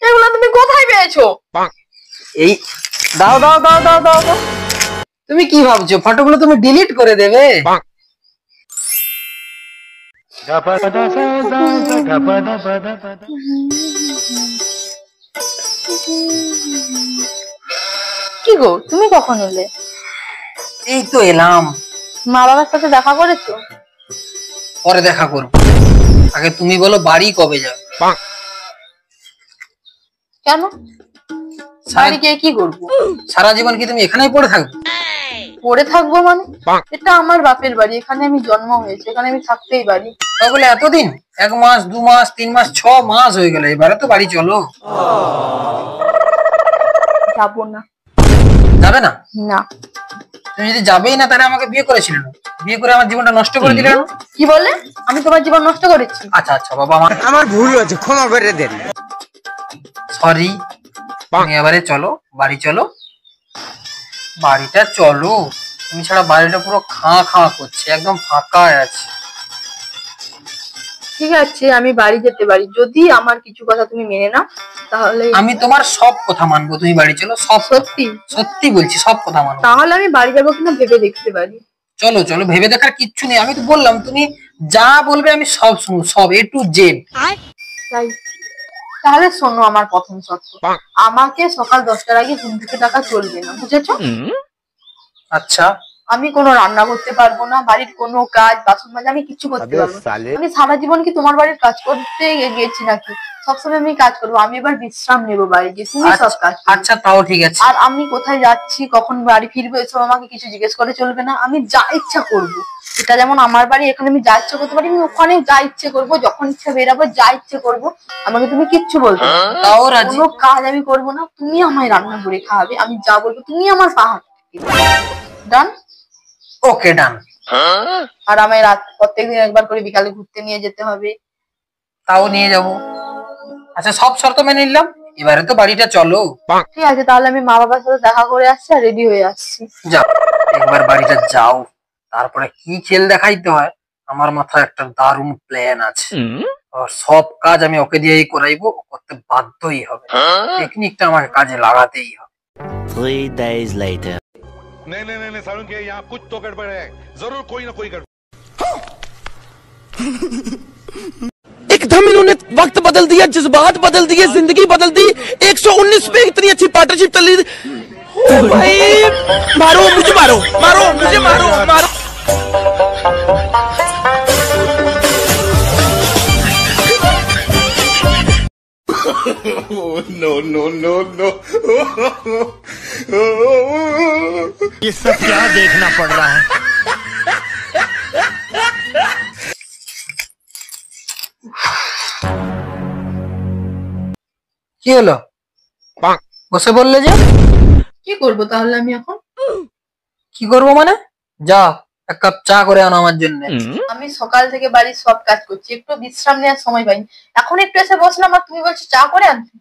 এগুলো তুমি কোথায় পেয়েছো? এই দাও দাও দাও দাও দাও দাও। তুমি কি ভাবছো ফটোগুলো তুমি ডিলিট করে দেবে? কি গো, তুমি কখন এলে? এই তো এলাম। মা বাবার সাথে দেখা করেছো? পরে দেখা করবো, আগে তুমি বলো বাড়ি কবে যাবে? কেন বাড়ি গিয়ে কি করবো? সারা জীবন কি তুমি এখানেই পড়ে থাকবে? পড়ে থাকবো মানে? এটা আমার বাপের বাড়ি, এখানে আমি জন্ম হয়েছে, এখানে আমি থাকতেই পারি। তাহলে এতদিন 1 মাস 2 মাস 3 মাস 6 মাস হয়ে গেল, এবারে তো বাড়ি চলো। যাবো না। যাবে না? না। তুমি যদি যাবেই না তাহলে আমাকে বিয়ে করেছিলে না? বিয়ে করে আমার জীবনটা নষ্ট করে দিলে না? কি বলে? আমি তোমার জীবন নষ্ট করেছি? আচ্ছা আচ্ছা বাবা, আমার ভুল হয়েছে, ক্ষমা করে দেন। সরি। তুমি এবারে চলো, বাড়ি চলো, বাড়িটা চলো। তুমি ছাড়া বাড়িটা পুরো খাঁ খাঁ করছে, একদম ফাঁকা আছে। ঠিক আছে, আমি বাড়ি যেতে পারি যদি আমার কিছু কথা তুমি মেনে নাও, তাহলে। আমি তোমার সব কথা মানবো, তুমি বাড়ি চলো। সব সত্যি? সত্যি বলছি, সব কথা মানবো। তাহলে আমি বাড়ি যাবো কিনা ভেবে দেখতে পারি। চলো চলো, ভেবে দেখার কিচ্ছু নেই, আমি তো বললাম তুমি যা বলবে আমি সব শুনবো, সব A to Z। তাই তাহলে শোনো আমার প্রথম শর্ত, আমাকে সকাল 10টার আগে ঘুম থেকে ডাকা চলবে না, বুঝেছো? আচ্ছা। আমি কোনো রান্না করতে পারবো না, বাড়ির কোনো কাজ বাসন মাজা আমি কিছু করতে পারবো না। আমি সারা জীবন কি তোমার বাড়ির কাজ করতে গেছি নাকি? সবসময় আমি কাজ করবো, আমি এবার বিশ্রাম নেবো বাড়ি গিয়ে, তুমি সব কাজ। আচ্ছা তাও ঠিক আছে। আর আমি কোথায় যাচ্ছি, কখন বাড়ি ফিরবো, এসব আমাকে কিছু জিজ্ঞেস করে চলবে না। আমি যা ইচ্ছা করবো, এটা যেমন আমার বাড়ি, এখানে আমি যা ইচ্ছে করতে পারি, আমি ওখানে যা ইচ্ছে করবো, যখন ইচ্ছা বেরাবো, যা ইচ্ছে করবো। আমাকে তুমি কিচ্ছু বলবে না, তাও রাজি। কোনো কাজ আমি করবো না, তুমি আমায় রান্না করে খাওয়াবে, আমি যা বলবো তুমি আমার পা হাতে ডান? ওকে ডান। আর আমায় প্রত্যেকদিন একবার করে বিকালে ঘুরতে নিয়ে যেতে হবে। তাও নিয়ে যাব। আচ্ছা সব শর্ত মেনে নিলাম, এবারে তো বাড়িটা চলো। ঠিক আছে, তাহলে আমি মা বাবার সাথে দেখা করে আসছি আর রেডি হয়ে আসছি। যাও একবার বাড়িটা যাও, তারপরে কি খেল দেখাইতে হয় আমার মাথায় একটা দারুণ প্ল্যান আছে। আর সব কাজ আমি ওকে দিয়েই করাইবো, করতে বাধ্যই হবে। টেকনিকটা আমাকে কাজে লাগাতেই হবে। 3 days later. नहीं नहीं नहीं सारुण के यहाँ कुछ तो गड़बड़ है, जरूर कोई ना कोई गड़बड़। एकदम इन्होंने वक्त बदल दिया, जज्बात बदल दिए, जिंदगी बदल दी। 119 पे इतनी अच्छी पार्टनरशिप चल रही थी। भाई मारो मुझे, मारो मारो मुझे, मारो मारो। नो नो नो नो, ये सब क्या देखना पड़ रहा है? কি হলো বসে বললে যে? কি করবো তাহলে আমি এখন? কি করবো মানে? যাও 1 কাপ চা করে আনো আমার জন্য। আমি সকাল থেকে বাড়ির সব কাজ করছি, একটু বিশ্রাম নেওয়ার সময় পাইনি, এখন একটু এসে বসলাম আর তুমি বলছো চা করে আনতে।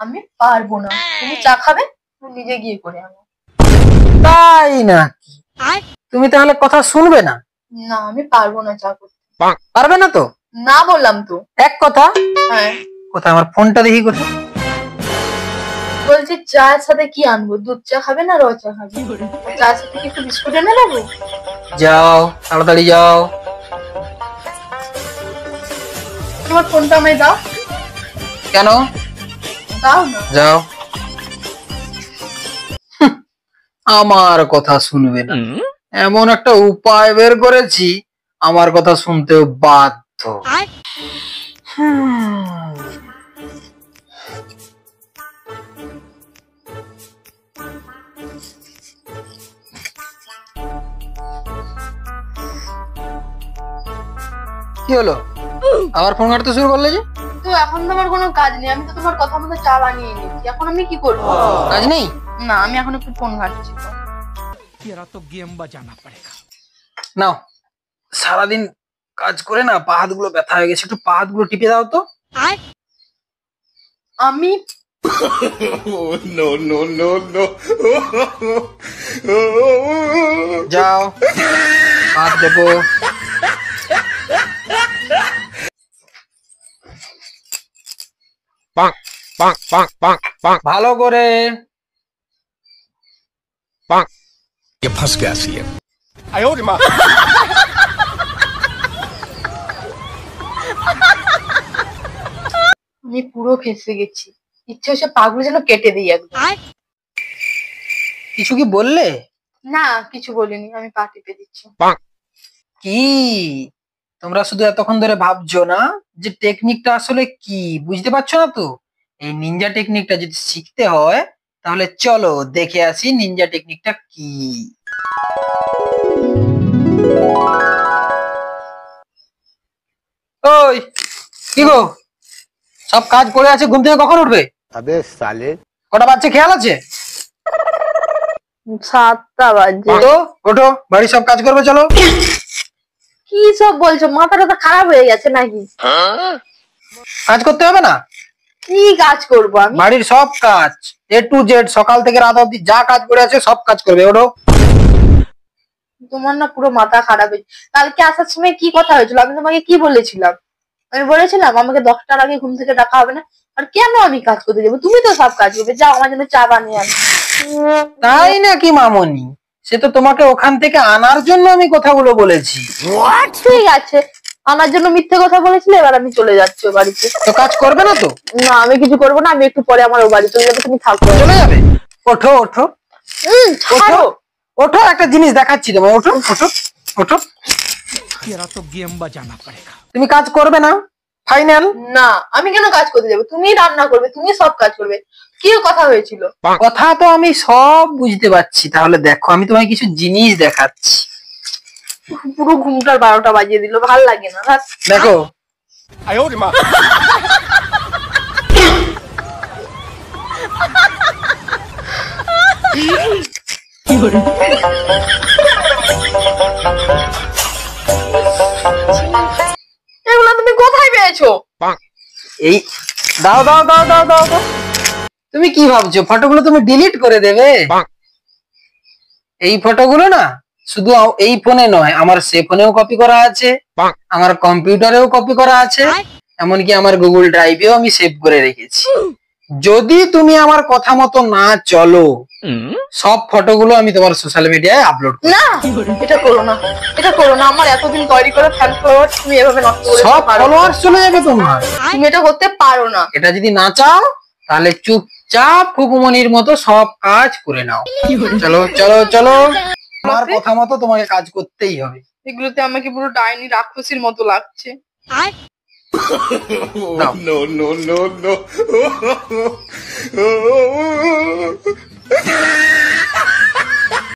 আমি পারবো না, তুমি চা খাবে, তুমি নিজে গিয়ে করে আনো। তাই নাকি? তুমি তাহলে কথা শুনবে না? না আমি পারবো না চা করতে। পারবে না তো? না বললাম তো। এক কথা। হ্যাঁ। কোথায় আমার ফোনটা দেখি কোথায়? বলছি চায়ের সাথে কি আনবো? দুধ চা খাবে না র চা খাবে? চায়ের সাথে কি একটু বিস্কুট এনে দেবো? যাও তাড়াতাড়ি যাও। তোমার ফোনটা আমায় দাও। কেন? দাও না। যাও। আমার কথা শুনবে না, এমন একটা উপায় বের করেছি আমার কথা শুনতেও বাধ্য। কি হলো, আবার ফোন ঘাটতে শুরু করলে যে? তো এখন তো আমার কোনো কাজ নেই, আমি তো তোমার কথা মতো চা বানিয়ে নিয়েছি, এখন আমি কি করবো? কাজ নেই? না আমি এখন একটু ফোন ঘাটছি। तेरा तो गेम बजाना पड़ेगा। নাও, সারাদিন কাজ করে না পা হাতগুলো ব্যথা হয়ে গেছে, একটু পা হাতগুলো টিপে দাও তো। আমি नो नो नो नो, যাও হাত দেবো। ভালো করে। ये फंस गया सीएम। আমি পুরো ফেঁসে গেছি, ইচ্ছে হচ্ছে পাগুলো যেন কেটে দিই একদম। কিছু কি বললে? না কিছু বলিনি, আমি পা টিপে দিচ্ছি। কি তোমরা শুধু এতক্ষণ ধরে ভাবছো না যে টেকনিকটা আসলে কি, বুঝতে পারছো না তো? এই নিনজা টেকনিকটা যদি শিখতে হয় তাহলে চলো দেখে আসি নিনজা টেকনিকটা কি। ওই কি গো, সব কাজ পড়ে আছে, ঘুম থেকে কখন উঠবে? अबे साले কটা বাচ্চা খেয়াল আছে? 7টা বাজে। ওঠো ওঠো, বাড়ির সব কাজ করবে, চলো। কি সব বলছো, মাথাটা তো খারাপ হয়ে গেছে নাকি? কাজ করতে হবে না? কি কাজ করবো আমি? বাড়ির সব কাজ A to Z, সকাল থেকে রাত অবধি যা কাজ পড়ে আছে সব কাজ করবে, ওঠো। তোমার না পুরো মাথা খারাপ হয়েছে। কালকে আসার সময় কি কথা হয়েছিল, আমি তোমাকে কি বলেছিলাম? আমি বলেছিলাম আমাকে 10টার আগে ঘুম থেকে ডাকা হবে না। আর কেন আমি কাজ করতে যাবো? তুমি তো সব কাজ করবে, যাও আমার জন্য চা বানিয়ে আনো। তাই নাকি মামনি? সে তো তোমাকে ওখান থেকে আনার জন্য আমি কথাগুলো বলেছি। ঠিক আছে, আমার জন্য মিথ্যে কথা বলেছিলে, এবার আমি চলে যাচ্ছি ও বাড়িতে। তো কাজ করবে না তো? না আমি কিছু করবো না, আমি একটু পরে আমার ও বাড়ি চলে যাবো, তুমি থাকো। চলে যাবে? ওঠো ওঠো ছাড়ো। ওঠো, একটা জিনিস দেখাচ্ছি তোমায়, ওঠো ওঠো ওঠো। तेरा तो गेम बजाना पड़ेगा। তুমি কাজ করবে না, ফাইনাল। না আমি কেন কাজ করতে যাবো? তুমি রান্না করবে, তুমি সব কাজ করবে। কি কথা হয়েছিল? কথা তো আমি সব বুঝতে পারছি, তাহলে দেখো আমি তোমায় কিছু জিনিস দেখাচ্ছি। পুরো ঘুমটার 12টা বাজিয়ে দিল, ভাল লাগে না। দেখো এগুলো তুমি কোথায় পেয়েছো? এই দাও দাও দাও দাও দাও দাও। তুমি কি ভাবছো ফটোগুলো তুমি ডিলিট করে দেবে? এই ফটোগুলো না শুধু এই ফোনে নয়, আমার সে ফোনেও কপি করা আছে, আমার কম্পিউটারেও কপি করা আছে, এমনকি আমার গুগল ড্রাইভেও আমি সেভ করে রেখেছি। যদি তুমি আমার কথা মতো না চলো, সব ফটোগুলো আমি তোমার সোশ্যাল মিডিয়ায় আপলোড করব। না এটা করো না, এটা করো না। আমার এতদিন তৈরি করে ফ্যান ফলোয়ার তুমি এভাবে নষ্ট করে সব দিতে পারো না। ফলোয়ার্স চলে যাবে তোমার। তুমি এটা করতে পারো না। এটা যদি না চাও তাহলে চুপচাপ ফুকুমনির মতো সব কাজ করে নাও। চলো চলো চলো, আমার কথা মতো তোমাকে কাজ করতেই হবে। এগুলোতে আমাকে পুরো ডাইনি রাক্ষসীর মতো লাগছে। নাও। No, no, no, no.